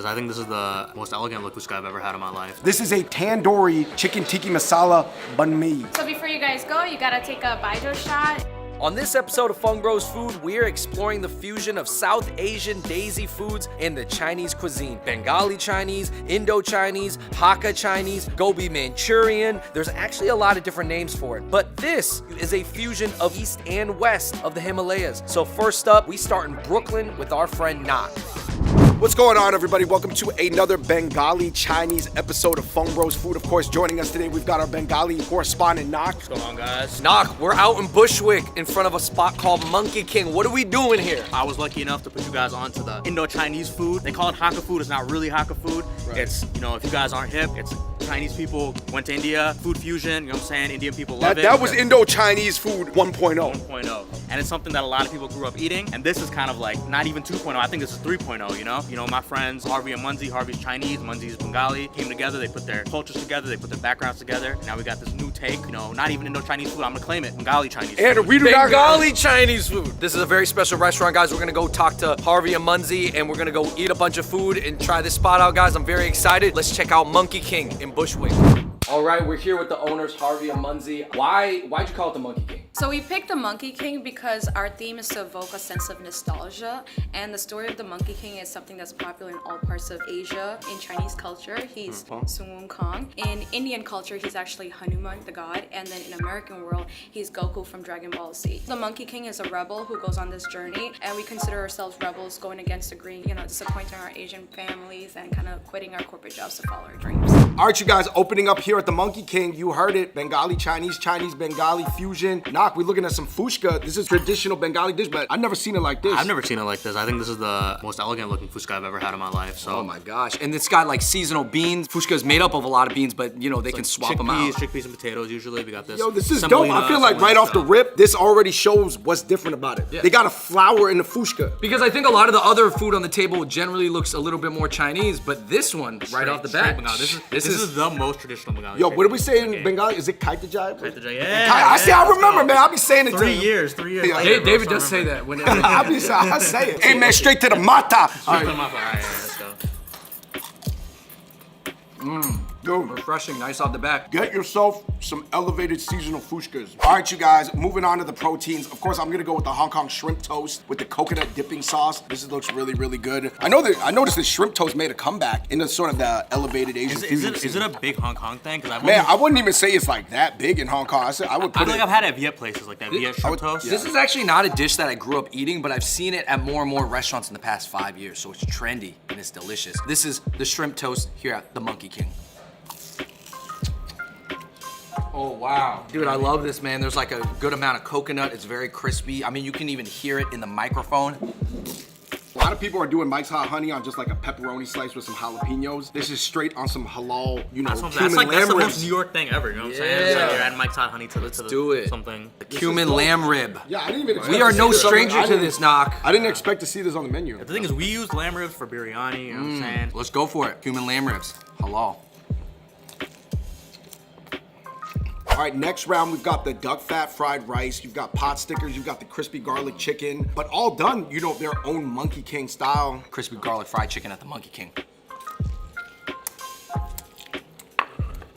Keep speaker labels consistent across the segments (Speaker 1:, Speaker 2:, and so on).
Speaker 1: because I think this is the most elegant look fushka I've ever had in my life.
Speaker 2: This is a tandoori chicken tikka masala banh mi.
Speaker 3: So before you guys go, you gotta take a baijiu shot.
Speaker 4: On this episode of Fung Bros Food, we're exploring the fusion of South Asian daisy foods and the Chinese cuisine. Bengali Chinese, Indo Chinese, Hakka Chinese, Gobi Manchurian. There's actually a lot of different names for it, but this is a fusion of East and West of the Himalayas. So first up, we start in Brooklyn with our friend Nak.
Speaker 2: What's going on, everybody? Welcome to another Bengali Chinese episode of Fung Bros Food. Of course, joining us today, we've got our Bengali correspondent, Nak.
Speaker 1: What's going on, guys?
Speaker 4: Nak, we're out in Bushwick in front of a spot called Monkey King. What are we doing here?
Speaker 1: I was lucky enough to put you guys on to the Indo-Chinese food. They call it Hakka food. It's not really Hakka food.
Speaker 2: Right.
Speaker 1: It's, you know, if you guys aren't hip, it's Chinese people went to India, food fusion, you know what I'm saying? Indian people love it.
Speaker 2: That was Indo-Chinese food 1.0.
Speaker 1: 1.0. And it's something that a lot of people grew up eating. And this is kind of like, not even 2.0, I think this is 3.0, you know? You know, my friends, Harvey and Munzi, Harvey's Chinese, Munzi's Bengali, came together, they put their cultures together, they put their backgrounds together. Now we got this new take, you know, not even Indo-Chinese food, I'm gonna claim it, Bengali Chinese
Speaker 2: And
Speaker 1: food.
Speaker 2: we do not
Speaker 4: Bengali Chinese food. This is a very special restaurant, guys. We're gonna go talk to Harvey and Munzi, and we're gonna go eat a bunch of food and try this spot out, guys. I'm very excited. Let's check out Monkey King in Bushwick. All right, we're here with the owners, Harvey and Munzi. Why'd you call it the Monkey King?
Speaker 3: So we picked the Monkey King because our theme is to evoke a sense of nostalgia, and the story of the Monkey King is something that's popular in all parts of Asia. In Chinese culture, he's Sun Wukong. In Indian culture, he's actually Hanuman, the god, and then in American world, he's Goku from Dragon Ball Z. The Monkey King is a rebel who goes on this journey, and we consider ourselves rebels going against the grain, you know, disappointing our Asian families and kind of quitting our corporate jobs to follow our dreams.
Speaker 2: All right, you guys, opening up here at the Monkey King, you heard it, Bengali, Chinese, Bengali fusion. Nak, we're looking at some fushka. This is traditional Bengali dish, but I've never seen it like this.
Speaker 1: I've never seen it like this. I think this is the most elegant looking fushka I've ever had in my life. So.
Speaker 4: Oh my gosh. And it's got like seasonal beans. Fushka is made up of a lot of beans, but you know, they can swap them out.
Speaker 1: Chickpeas and potatoes usually. We got this.
Speaker 2: Yo, this is dope.
Speaker 1: semolina,
Speaker 2: I feel like right off the rip, this already shows what's different about it.
Speaker 4: Yeah.
Speaker 2: They got a flour in the fushka.
Speaker 4: Because I think a lot of the other food on the table generally looks a little bit more Chinese, but this one, right off the bat,
Speaker 1: This is the most traditional Bengali.
Speaker 2: Yo, what do we say in Bengali? Is it Kaitajai?
Speaker 1: Yeah.
Speaker 2: I see, I remember, man. I'll be saying it to
Speaker 1: 3
Speaker 2: you.
Speaker 1: years. 3 years.
Speaker 2: Yeah,
Speaker 1: later,
Speaker 4: David
Speaker 1: bro,
Speaker 4: does
Speaker 1: so I
Speaker 4: say
Speaker 1: remember.
Speaker 4: that whenever.
Speaker 2: I say it. Hey, man, straight to the mata. All right.
Speaker 1: All right, let's go.
Speaker 2: Dude,
Speaker 4: Refreshing, nice off the bat.
Speaker 2: get yourself some elevated seasonal fushkas. All right, you guys, moving on to the proteins. Of course, I'm gonna go with the Hong Kong shrimp toast with the coconut dipping sauce. This looks really, really good. I noticed that shrimp toast made a comeback in the sort of the elevated Asian fusion.
Speaker 1: Is it a big Hong Kong thing? Because
Speaker 2: Man, I wouldn't even say it's like that big in Hong Kong. I would
Speaker 1: I
Speaker 2: put
Speaker 1: feel like
Speaker 2: it.
Speaker 1: I've had it at Viet places like that. Viet shrimp toast.
Speaker 4: This is actually not a dish that I grew up eating, but I've seen it at more and more restaurants in the past 5 years, so it's trendy and it's delicious. This is the shrimp toast here at the Monkey King. Oh wow. Dude, I love this, man. There's like a good amount of coconut. It's very crispy. I mean, you can even hear it in the microphone.
Speaker 2: A lot of people are doing Mike's Hot Honey on just like a pepperoni slice with some jalapenos. This is straight on some halal, you know,
Speaker 1: That's
Speaker 2: cumin
Speaker 1: like
Speaker 2: lamb
Speaker 1: the
Speaker 2: ribs.
Speaker 1: most New York thing ever. You know what I'm saying? It's like you're adding Mike's Hot Honey to
Speaker 4: do it.
Speaker 1: something.
Speaker 4: Cumin lamb rib.
Speaker 2: Yeah, I didn't even expect
Speaker 4: We are
Speaker 2: to
Speaker 4: no
Speaker 2: see this on the-
Speaker 4: stranger to this, Knock.
Speaker 2: I didn't expect to see this on the menu.
Speaker 1: The thing is, we used lamb ribs for biryani. You know what I'm saying?
Speaker 4: Let's go for it. Cumin lamb ribs. Halal.
Speaker 2: All right, next round, we've got the duck fat fried rice. You've got pot stickers. You've got the crispy garlic chicken. But all done, you know, their own Monkey King style.
Speaker 4: Crispy garlic fried chicken at the Monkey King.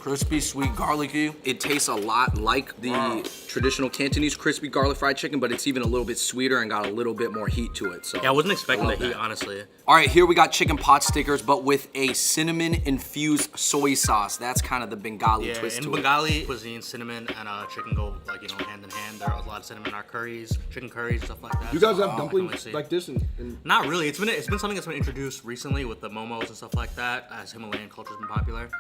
Speaker 4: Crispy, sweet, garlicky. It tastes a lot like the traditional Cantonese crispy garlic fried chicken, but it's even a little bit sweeter and got a little bit more heat to it. So
Speaker 1: Yeah, I wasn't expecting
Speaker 4: love
Speaker 1: the heat,
Speaker 4: that.
Speaker 1: honestly.
Speaker 4: All right, here we got chicken pot stickers, but with a cinnamon-infused soy sauce. That's kind of the Bengali
Speaker 1: Yeah,
Speaker 4: twist
Speaker 1: in
Speaker 4: to
Speaker 1: Bengali cuisine, cinnamon and chicken go like, you know, hand in hand. There are a lot of cinnamon in our curries, chicken curries, stuff like that.
Speaker 2: You guys
Speaker 1: So,
Speaker 2: have
Speaker 1: I can
Speaker 2: dumplings
Speaker 1: really see.
Speaker 2: like this? And
Speaker 1: Not really. It's been something that's been introduced recently with the momos and stuff like that, as Himalayan culture's been popular.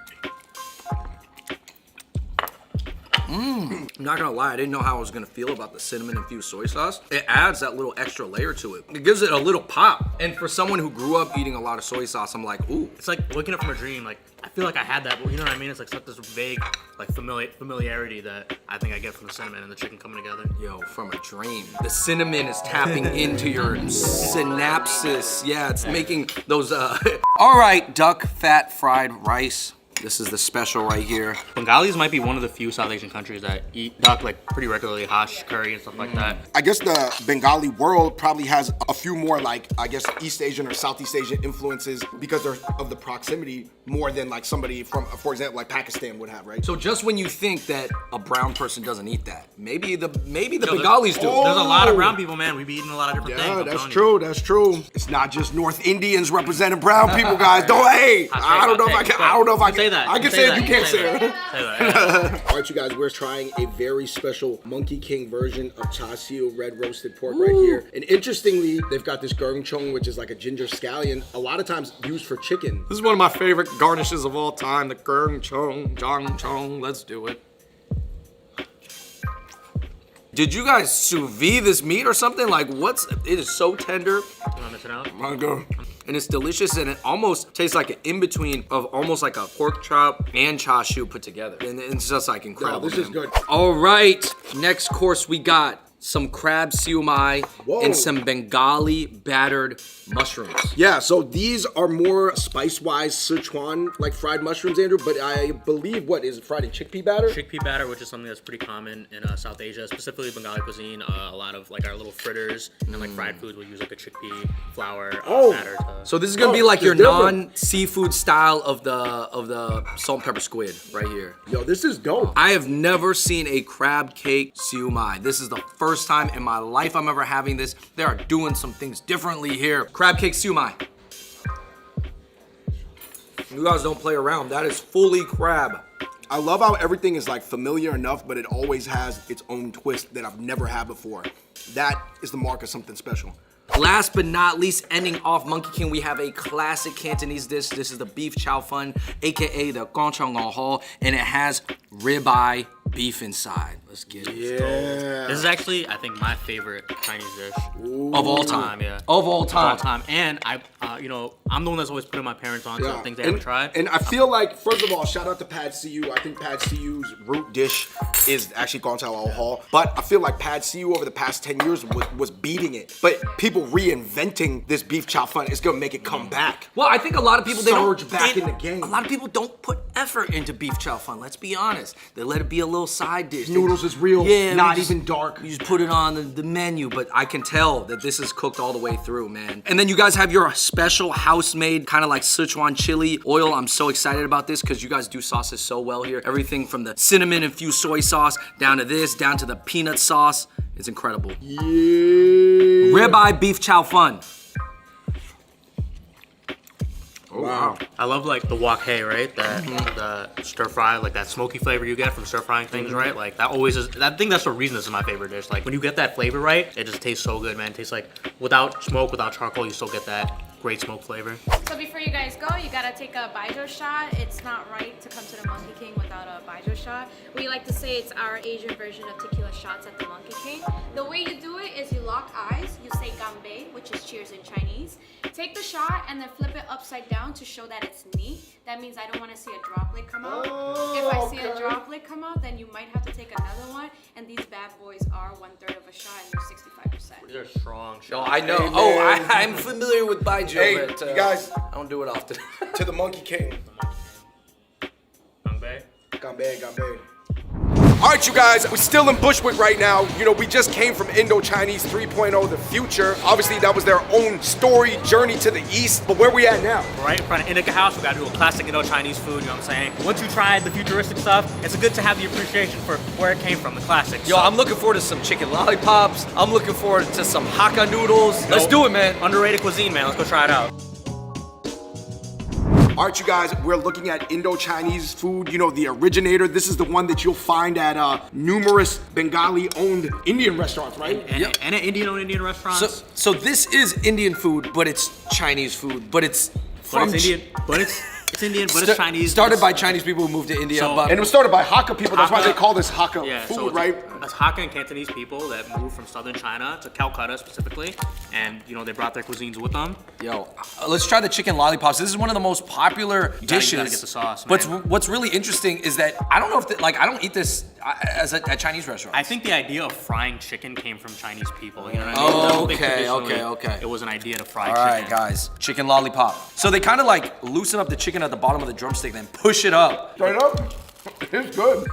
Speaker 4: I'm not gonna lie, I didn't know how I was gonna feel about the cinnamon-infused soy sauce. It adds that little extra layer to it. It gives it a little pop. And for someone who grew up eating a lot of soy sauce, I'm like, ooh.
Speaker 1: It's like waking up from a dream. Like, I feel like I had that, but you know what I mean? It's like such this vague, like familiarity that I think I get from the cinnamon and the chicken coming together.
Speaker 4: Yo, from a dream. The cinnamon is tapping into your synapses. Yeah, it's making those, All right, duck fat fried rice. This is the special right here.
Speaker 1: Bengalis might be one of the few South Asian countries that eat duck like pretty regularly, hash, curry, and stuff like that.
Speaker 2: I guess the Bengali world probably has a few more like, I guess, East Asian or Southeast Asian influences because of the proximity more than like somebody from, for example, like Pakistan would have, right?
Speaker 4: So just when you think that a brown person doesn't eat that, maybe the Bengalis do.
Speaker 1: There's a lot of brown people, man. We be eating a lot of different things.
Speaker 2: Yeah,
Speaker 1: I'm
Speaker 2: that's
Speaker 1: telling
Speaker 2: true. That's true. It's not just North Indians representing brown people, guys. Don't hey. I don't know if I can. I don't know if I can
Speaker 1: say that.
Speaker 2: I can say it. You can't say it.
Speaker 1: Say that.
Speaker 2: All right, you guys. We're trying a very special Monkey King version of char siu red roasted pork right here. And interestingly, they've got this gurung, which is like a ginger scallion. A lot of times used for chicken.
Speaker 4: This is one of my favorite garnishes of all time, the gurung chong. Let's do it. Did you guys sous vide this meat or something? Like, it is so tender.
Speaker 1: You want to miss it out?
Speaker 2: My God.
Speaker 4: And it's delicious, and it almost tastes like an in-between of almost like a pork chop and char siu put together. And it's just like incredible.
Speaker 2: This is good.
Speaker 4: All right, next course we got some crab siu mai and some Bengali battered mushrooms.
Speaker 2: Yeah, so these are more spice-wise Sichuan like fried mushrooms, Andrew. But I believe what is it, fried in chickpea batter?
Speaker 1: Chickpea batter, which is something that's pretty common in South Asia, specifically Bengali cuisine. A lot of like our little fritters and like fried foods will use like a chickpea flour batter.
Speaker 4: So this is gonna be like your non-seafood style of the salt and pepper squid right here.
Speaker 2: Yo, this is dope.
Speaker 4: I have never seen a crab cake siu mai. This is the first time in my life I'm ever having this. They are doing some things differently here. Crab cake siu mai. You guys don't play around. That is fully crab.
Speaker 2: I love how everything is like familiar enough, but it always has its own twist that I've never had before. That is the mark of something special.
Speaker 4: Last but not least, ending off Monkey King, we have a classic Cantonese dish. This is the beef chow fun, aka the gong chong ngong ho, and it has ribeye beef inside. Let's get it.
Speaker 2: Yeah.
Speaker 1: This is actually, I think, my favorite Chinese dish
Speaker 4: Of all time.
Speaker 1: yeah.
Speaker 4: Of all time.
Speaker 1: Of all time. And I'm the one that's always putting my parents on to things they haven't tried.
Speaker 2: And I feel like, first of all, shout out to Pad CU. I think Pad CU's root dish is actually gong chao hall. But I feel like Pad CU over the past 10 years was beating it. But people reinventing this beef chow fun is gonna make it come back.
Speaker 4: Well, I think a lot of people, they don't
Speaker 2: Surge back in the game.
Speaker 4: A lot of people don't put effort into beef chow fun. Let's be honest. They let it be a little side dish.
Speaker 2: Noodles is real,
Speaker 4: Yeah,
Speaker 2: not even dark.
Speaker 4: You just put it on the menu, but I can tell that this is cooked all the way through, man. And then you guys have your special house-made kind of like Sichuan chili oil. I'm so excited about this because you guys do sauces so well here. Everything from the cinnamon infused soy sauce down to this, down to the peanut sauce. It's incredible.
Speaker 2: Yeah.
Speaker 4: Ribeye beef chow fun.
Speaker 2: Oh, wow.
Speaker 1: I love like the wok hei, right? The stir fry, like that smoky flavor you get from stir frying things, right? Like that always is. I think that's the reason this is my favorite dish. Like when you get that flavor right, it just tastes so good, man. It tastes like without smoke, without charcoal, you still get that great smoke flavor.
Speaker 3: So before you guys go, you gotta take a baijiu shot. It's not right to come to the Monkey King without a baijiu shot. We like to say it's our Asian version of tequila shots at the Monkey King. The way you do it is you lock eyes, you say ganbei, which is cheers in Chinese. Take the shot and then flip it upside down to show that it's neat. That means I don't want to see a droplet come out. If I see a droplet come out, then you might have to take another one. And these bad boys are 1/3 of a shot and they're 65%.
Speaker 1: These are strong shots.
Speaker 4: No, I know.
Speaker 2: Hey,
Speaker 4: I'm familiar with baijiu,
Speaker 2: Hey,
Speaker 4: but
Speaker 2: you guys,
Speaker 4: I don't do it often.
Speaker 2: to the Monkey King.
Speaker 1: Ganbei.
Speaker 2: Ganbei, ganbei. All right, you guys, we're still in Bushwick right now. You know, we just came from Indo-Chinese 3.0, the future. Obviously, that was their own story, journey to the east. But where we at now?
Speaker 1: Right in front of Indica House, we gotta do a classic Indo-Chinese food, you know what I'm saying? Once you try the futuristic stuff, it's good to have the appreciation for where it came from, the classics.
Speaker 4: Yo, I'm looking forward to some chicken lollipops. I'm looking forward to some Hakka noodles. Let's do it, man.
Speaker 1: Underrated cuisine, man. Let's go try it out.
Speaker 2: All right, you guys, we're looking at Indo-Chinese food. You know, the originator. This is the one that you'll find at numerous Bengali-owned Indian restaurants, right?
Speaker 1: And at Indian-owned Indian restaurants.
Speaker 4: So this is Indian food, but it's Chinese food, but it's from
Speaker 1: It's Indian, but it's Indian, but it's Chinese.
Speaker 4: Started by Chinese people who moved to India.
Speaker 1: So-
Speaker 4: but
Speaker 2: And it was started by Hakka people. That's why
Speaker 1: Hakka.
Speaker 2: they call this Hakka
Speaker 1: Yeah,
Speaker 2: food,
Speaker 1: so
Speaker 2: right?
Speaker 1: It's Hakka and Cantonese people that moved from southern China to Calcutta specifically, and you know they brought their cuisines with them.
Speaker 4: Yo, let's try the chicken lollipops. This is one of the most popular dishes.
Speaker 1: You gotta get the sauce,
Speaker 4: But
Speaker 1: man.
Speaker 4: what's really interesting is that I don't know if I don't eat this at Chinese restaurants.
Speaker 1: I think the idea of frying chicken came from Chinese people. You know what I mean? I don't think traditionally
Speaker 4: okay.
Speaker 1: It was an idea to fry
Speaker 4: All
Speaker 1: chicken.
Speaker 4: right, guys, chicken lollipop. So they kind of like loosen up the chicken chicken at the bottom of the drumstick, then push it up.
Speaker 2: Straight up, it's good.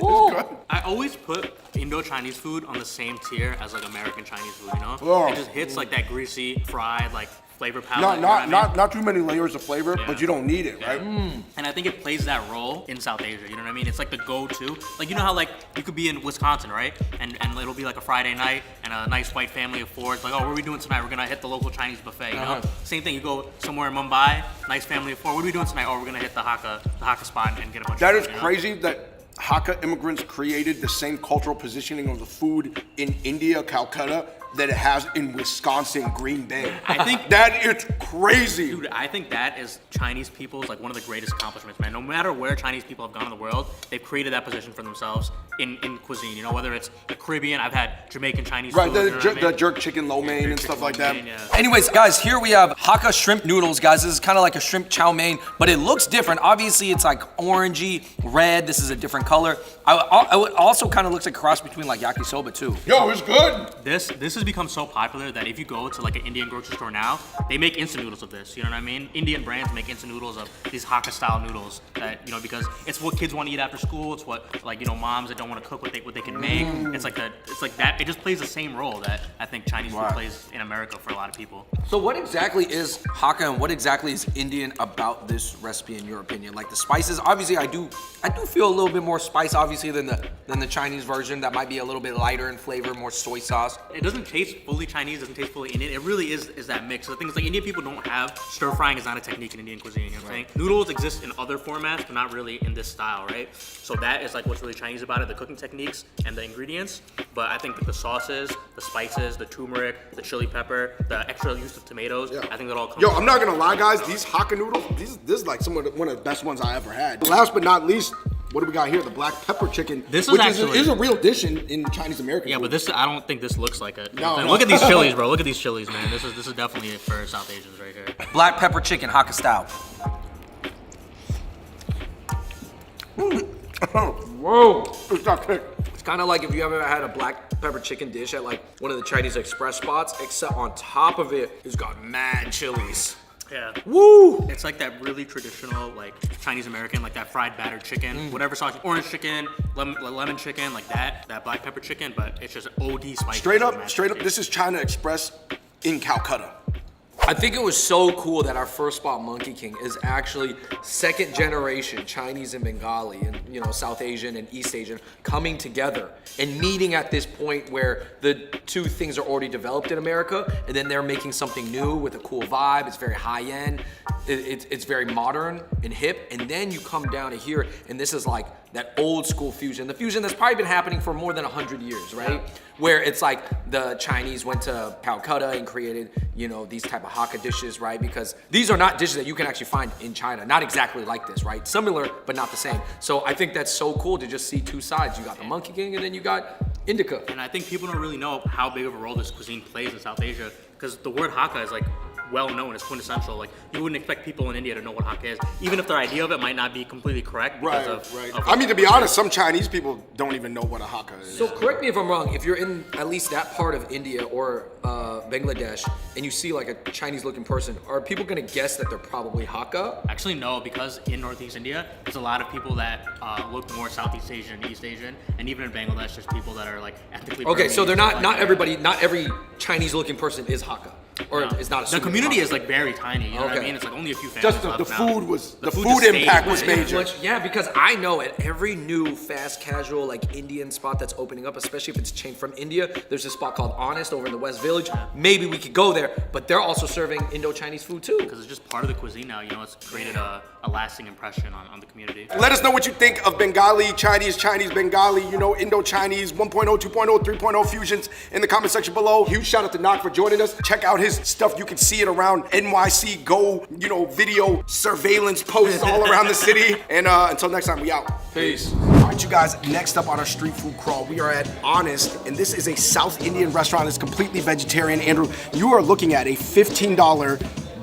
Speaker 4: Ooh.
Speaker 2: It's good.
Speaker 1: I always put Indo-Chinese food on the same tier as like American Chinese food, you know?
Speaker 2: Oh.
Speaker 1: It just hits like that greasy, fried, like flavor palette. you know what I mean?
Speaker 2: Not too many layers of flavor, but you don't need it, right?
Speaker 1: And I think it plays that role in South Asia, you know what I mean? It's like the go-to. Like, you know how like you could be in Wisconsin, right? And it'll be like a Friday night and a nice white family of four. It's like, oh, what are we doing tonight? We're gonna hit the local Chinese buffet, you know? Same thing, you go somewhere in Mumbai, nice family of four. What are we doing tonight? Oh, we're gonna hit the Hakka spot and get a bunch
Speaker 2: That
Speaker 1: of
Speaker 2: is
Speaker 1: food, you know?
Speaker 2: crazy that Hakka immigrants created the same cultural positioning of the food in India, Calcutta, that it has in Wisconsin, Green Bay.
Speaker 1: I think
Speaker 2: that is crazy.
Speaker 1: Dude, I think that is Chinese people's like one of the greatest accomplishments, man. No matter where Chinese people have gone in the world, they've created that position for themselves in cuisine. You know, whether it's the Caribbean, I've had Jamaican Chinese
Speaker 2: Right,
Speaker 1: food. you know what I mean?
Speaker 2: the jerk chicken lo mein and stuff like that.
Speaker 1: Yeah.
Speaker 4: Anyways, guys, here we have Hakka shrimp noodles, guys. This is kind of like a shrimp chow mein, but it looks different. Obviously, it's like orangey, red. This is a different color. I would also kind of looks like a cross between like yakisoba too.
Speaker 2: Yo, it's good.
Speaker 1: This has become so popular that if you go to like an Indian grocery store now, they make instant noodles of this. You know what I mean? Indian brands make instant noodles of these Hakka style noodles that, you know, because it's what kids want to eat after school. It's what, like, you know, moms that don't want to cook what they can make. It's like that. It just plays the same role that I think Chinese food plays in America for a lot of people.
Speaker 4: So what exactly is Hakka and what exactly is Indian about this recipe in your opinion? Like the spices, obviously I do feel a little bit more spice obviously than the Chinese version that might be a little bit lighter in flavor, more soy sauce.
Speaker 1: It doesn't taste fully Chinese, doesn't taste fully Indian. It really is that mix. The thing is, like, Indian people don't have stir frying is not a technique in Indian cuisine. You know what I'm saying? Noodles exist in other formats, but not really in this style, right? So that is like what's really Chinese about it, the cooking techniques and the ingredients. But I think that the sauces, the spices, the turmeric, the chili pepper, the extra use of tomatoes, I think that all comes.
Speaker 2: Yo, I'm not gonna lie, guys. These Hakka noodles, this is like one of the best ones I ever had. Last but not least, what do we got here? The black pepper chicken,
Speaker 1: This is
Speaker 2: which
Speaker 1: actually-
Speaker 2: is a real dish in Chinese American.
Speaker 1: Yeah,
Speaker 2: food.
Speaker 1: but this, I don't think this looks like it.
Speaker 2: No,
Speaker 1: Like,
Speaker 2: no.
Speaker 1: look at these chilies, bro. Look at these chilies, man. This is definitely it for South Asians right here.
Speaker 4: Black pepper chicken, Hakka style.
Speaker 2: Whoa, it's not thick.
Speaker 4: It's kind of like if you ever had a black pepper chicken dish at like one of the Chinese express spots, except on top of it, it's got mad chilies.
Speaker 1: Yeah.
Speaker 4: Woo!
Speaker 1: It's like that really traditional, like Chinese American, like that fried battered chicken, whatever sauce, orange chicken, lemon chicken, like that black pepper chicken, but it's just OD spicy.
Speaker 2: Straight up, this is China Express in Calcutta.
Speaker 4: I think it was so cool that our first spot, Monkey King, is actually second generation Chinese and Bengali and, you know, South Asian and East Asian coming together and meeting at this point where the two things are already developed in America and then they're making something new with a cool vibe. It's very high end. It's very modern and hip. And then you come down to here and this is like that old school fusion. The fusion that's probably been happening for more than 100 years, right? Where it's like the Chinese went to Calcutta and created, you know, these type of Hakka dishes, right? Because these are not dishes that you can actually find in China. Not exactly like this, right? Similar, but not the same. So I think that's so cool to just see two sides. You got the Monkey King and then you got Indica.
Speaker 1: And I think people don't really know how big of a role this cuisine plays in South Asia because the word Hakka is like well known, it's quintessential. Like you wouldn't expect people in India to know what Hakka is, even if their idea of it might not be completely correct. Because of
Speaker 2: I mean, to be honest, some Chinese people don't even know what a Hakka is.
Speaker 4: So correct me if I'm wrong, if you're in at least that part of India or Bangladesh and you see like a Chinese looking person, are people gonna guess that they're probably Hakka?
Speaker 1: Actually, no, because in Northeast India, there's a lot of people that look more Southeast Asian, East Asian, and even in Bangladesh, there's people that are like ethnically.
Speaker 4: Okay, so they're
Speaker 1: Burmese,
Speaker 4: not everybody, not every Chinese looking person is Hakka. Or it's not a
Speaker 1: The
Speaker 4: super
Speaker 1: community
Speaker 4: Hakka.
Speaker 1: is like very tiny, you know what I
Speaker 4: Okay.
Speaker 1: mean? It's like only a few families
Speaker 2: Just the
Speaker 1: left now.
Speaker 2: food was, the
Speaker 1: food
Speaker 2: food
Speaker 1: just
Speaker 2: impact
Speaker 1: stayed
Speaker 2: was
Speaker 1: with it.
Speaker 2: major.
Speaker 4: Yeah, because I know at every new fast casual like Indian spot that's opening up, especially if it's chained from India, there's a spot called Honest over in the West Village. Maybe we could go there, but they're also serving Indo-Chinese food too.
Speaker 1: Because it's just part of the cuisine now, you know, it's created a lasting impression on the community.
Speaker 2: Let us know what you think of Bengali, Chinese, Bengali, you know, Indo-Chinese, 1.0, 2.0, 3.0 fusions in the comment section below. Huge shout out to Knock for joining us. Check out his stuff. You can see it around NYC Go, you know, video surveillance posts all around the city. And until next time, we out.
Speaker 4: Peace.
Speaker 2: All right, you guys, next up on our street food crawl, we are at Honest, and this is a South Indian restaurant that's completely vegetarian. Andrew, you are looking at a $15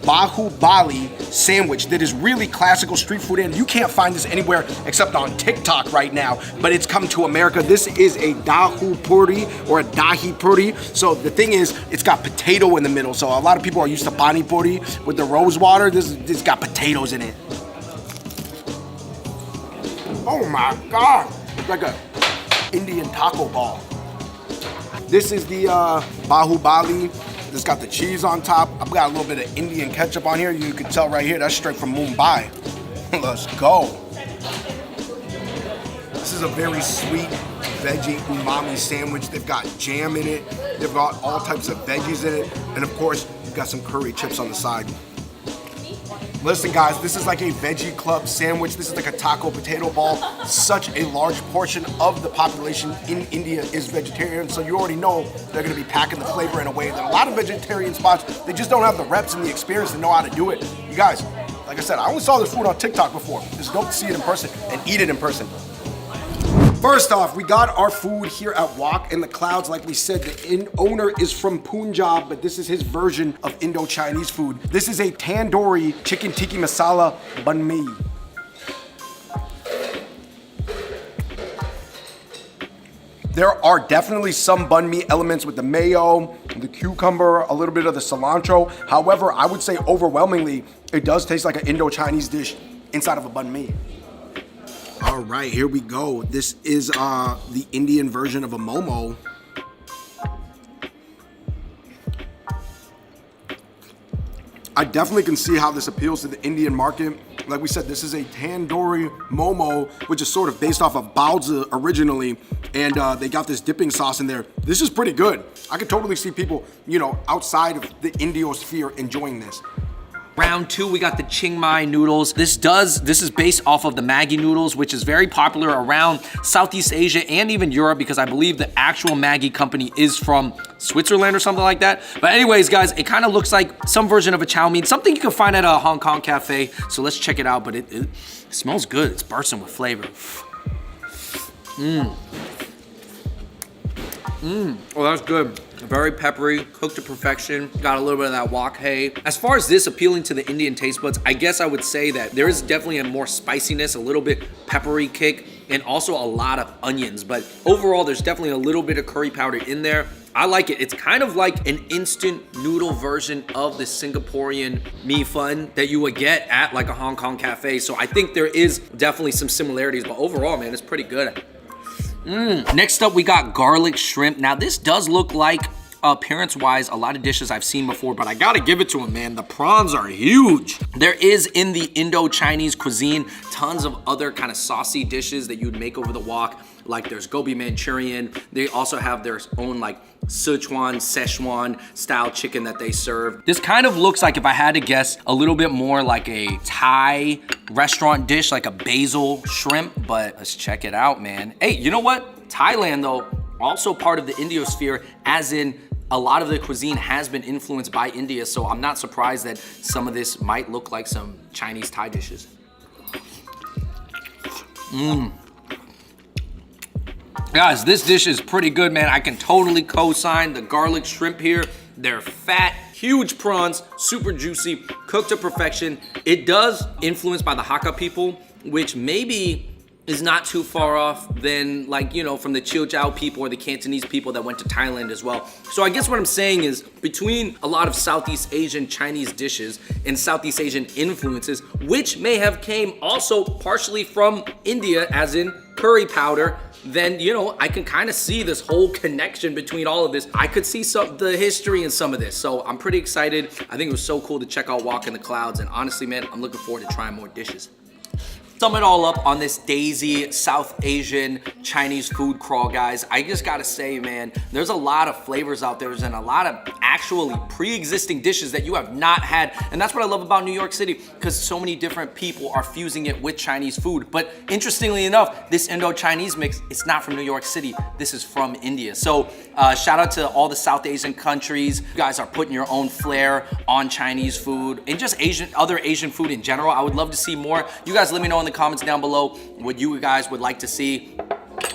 Speaker 2: Bahubali sandwich that is really classical street food, and you can't find this anywhere except on TikTok right now, but it's come to America. This is a dahu puri or a dahi puri. So the thing is, it's got potato in the middle. So a lot of people are used to pani puri with the rose water. This got potatoes in it. Oh my God. It's like a Indian taco ball. This is the Bahubali. It's got the cheese on top. I've got a little bit of Indian ketchup on here. You can tell right here, that's straight from Mumbai. Let's go. This is a very sweet veggie umami sandwich. They've got jam in it. They've got all types of veggies in it. And of course, you've got some curry chips on the side. Listen guys, this is like a veggie club sandwich. This is like a taco potato ball. Such a large portion of the population in India is vegetarian, so you already know they're gonna be packing the flavor in a way that a lot of vegetarian spots, they just don't have the reps and the experience to know how to do it. You guys, like I said, I only saw this food on TikTok before. It's dope to see it in person and eat it in person. First off, we got our food here at Wok in the Clouds. Like we said, the owner is from Punjab, but this is his version of Indo-Chinese food. This is a tandoori chicken tikka masala banh mi. There are definitely some banh mi elements with the mayo, the cucumber, a little bit of the cilantro. However, I would say overwhelmingly, it does taste like an Indo-Chinese dish inside of a banh mi. All right, here we go. This is the Indian version of a momo. I definitely can see how this appeals to the Indian market. Like we said, this is a tandoori momo, which is sort of based off of baozi originally, and they got this dipping sauce in there. This is pretty good. I could totally see people, you know, outside of the Indio-sphere enjoying this.
Speaker 4: Round two, we got the Chiang Mai noodles. This is based off of the Maggi noodles, which is very popular around Southeast Asia and even Europe, because I believe the actual Maggi company is from Switzerland or something like that. But anyways, guys, it kind of looks like some version of a chow mein, something you can find at a Hong Kong cafe. So let's check it out, but it smells good. It's bursting with flavor. Oh, that's good. Very peppery, cooked to perfection. Got a little bit of that wok hay. As far as this appealing to the Indian taste buds, I guess I would say that there is definitely a more spiciness, a little bit peppery kick, and also a lot of onions. But overall, there's definitely a little bit of curry powder in there. I like it. It's kind of like an instant noodle version of the Singaporean mee fun that you would get at like a Hong Kong cafe. So I think there is definitely some similarities, but overall, man, it's pretty good. Next up, we got garlic shrimp. Now, this does look like, appearance-wise, a lot of dishes I've seen before, but I gotta give it to them, man. The prawns are huge. There is, in the Indo-Chinese cuisine, tons of other kind of saucy dishes that you'd make over the wok. Like there's gobi Manchurian. They also have their own like Sichuan, Szechuan style chicken that they serve. This kind of looks like, if I had to guess, a little bit more like a Thai restaurant dish, like a basil shrimp, but let's check it out, man. Hey, you know what? Thailand though, also part of the Indiosphere, as in a lot of the cuisine has been influenced by India, so I'm not surprised that some of this might look like some Chinese Thai dishes. Guys, this dish is pretty good, man. I can totally co-sign the garlic shrimp here. They're fat, huge prawns, super juicy, cooked to perfection. It does influence by the Hakka people, which maybe is not too far off than, like, you know, from the Chiao people or the Cantonese people that went to Thailand as well. So I guess what I'm saying is, between a lot of Southeast Asian Chinese dishes and Southeast Asian influences, which may have came also partially from India, as in curry powder, then, you know, I can kind of see this whole connection between all of this. I could see the history in some of this. So I'm pretty excited. I think it was so cool to check out Wok in the Clouds. And honestly, man, I'm looking forward to trying more dishes. Sum it all up on this Daisy South Asian Chinese food crawl, guys. I just gotta say, man, there's a lot of flavors out there and a lot of actually pre-existing dishes that you have not had. And that's what I love about New York City, because so many different people are fusing it with Chinese food. But interestingly enough, this Indo-Chinese mix, it's not from New York City. This is from India. So shout out to all the South Asian countries. You guys are putting your own flair on Chinese food and just other Asian food in general. I would love to see more. You guys let me know in the comments down below what you guys would like to see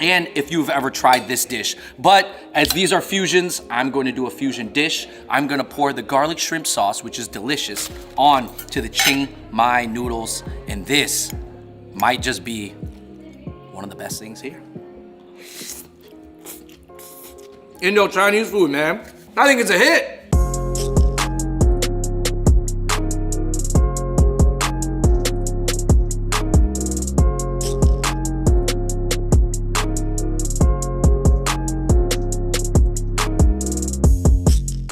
Speaker 4: and if you've ever tried this dish. But as these are fusions, I'm going to do a fusion dish. I'm going to pour the garlic shrimp sauce, which is delicious, on to the Chiang Mai noodles, and this might just be one of the best things here. Indo-Chinese food, man. I think it's a hit.